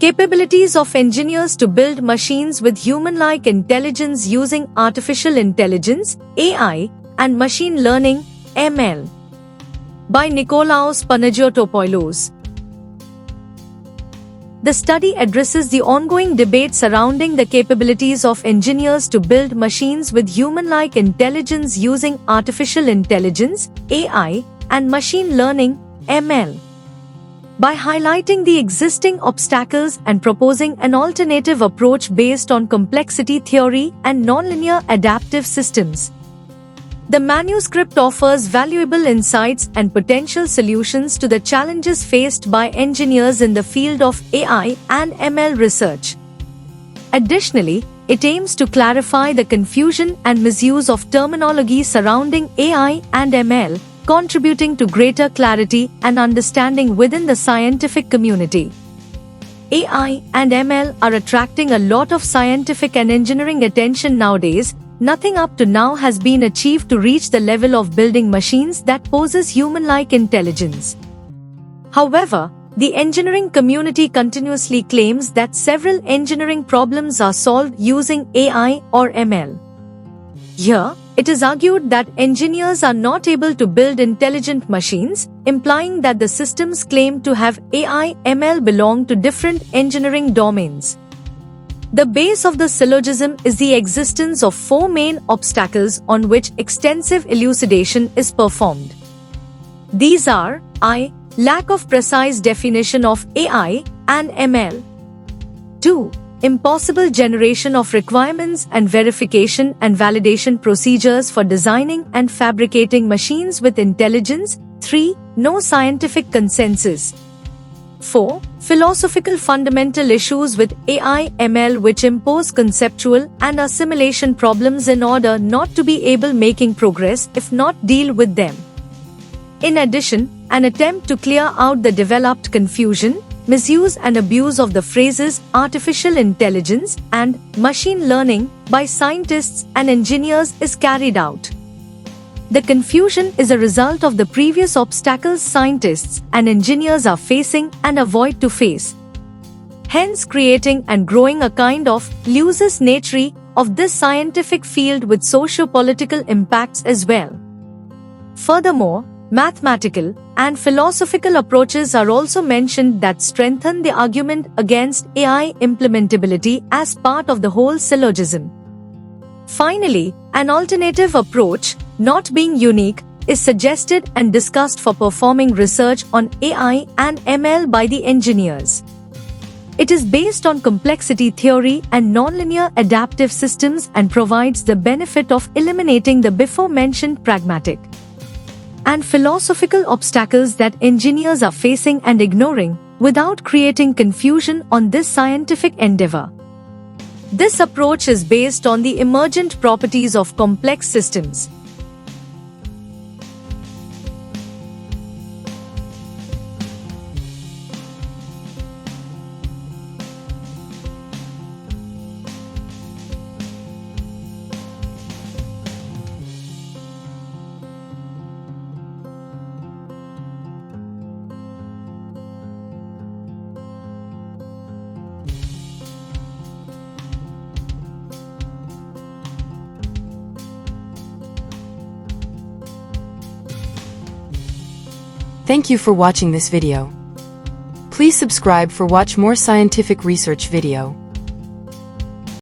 Capabilities of engineers to build machines with human-like intelligence using artificial intelligence, AI, and machine learning, ML. By Nikolaos Panagiotopoulos. The study addresses the ongoing debate surrounding the capabilities of engineers to build machines with human-like intelligence using artificial intelligence, AI, and machine learning, ML. By highlighting the existing obstacles and proposing an alternative approach based on complexity theory and nonlinear adaptive systems. The manuscript offers valuable insights and potential solutions to the challenges faced by engineers in the field of AI and ML research. Additionally, it aims to clarify the confusion and misuse of terminology surrounding AI and ML, contributing to greater clarity and understanding within the scientific community. AI and ML are attracting a lot of scientific and engineering attention nowadays. Nothing up to now has been achieved to reach the level of building machines that possess human-like intelligence. However, the engineering community continuously claims that several engineering problems are solved using AI or ML. Here, it is argued that engineers are not able to build intelligent machines, implying that the systems claimed to have AI/ML belong to different engineering domains. The base of the syllogism is the existence of four main obstacles on which extensive elucidation is performed. These are I. Lack of precise definition of AI and ML. 2. Impossible generation of requirements and verification and validation procedures for designing and fabricating machines with intelligence. 3. No scientific consensus. 4. Philosophical fundamental issues with AI/ML which impose conceptual and assimilation problems in order not to be able making progress if not deal with them. In addition, an attempt to clear out the developed confusion, misuse and abuse of the phrases artificial intelligence and machine learning by scientists and engineers is carried out. The confusion is a result of the previous obstacles scientists and engineers are facing and avoid to face, hence creating and growing a kind of lusus naturae of this scientific field with socio-political impacts as well. Furthermore, mathematical and philosophical approaches are also mentioned that strengthen the argument against AI implementability as part of the whole syllogism. Finally, an alternative approach, not being unique, is suggested and discussed for performing research on AI and ML by the engineers. It is based on complexity theory and nonlinear adaptive systems and provides the benefit of eliminating the before-mentioned pragmatic and philosophical obstacles that engineers are facing and ignoring, without creating confusion on this scientific endeavor. This approach is based on the emergent properties of complex systems. Thank you for watching this video. Please subscribe for watch more scientific research video.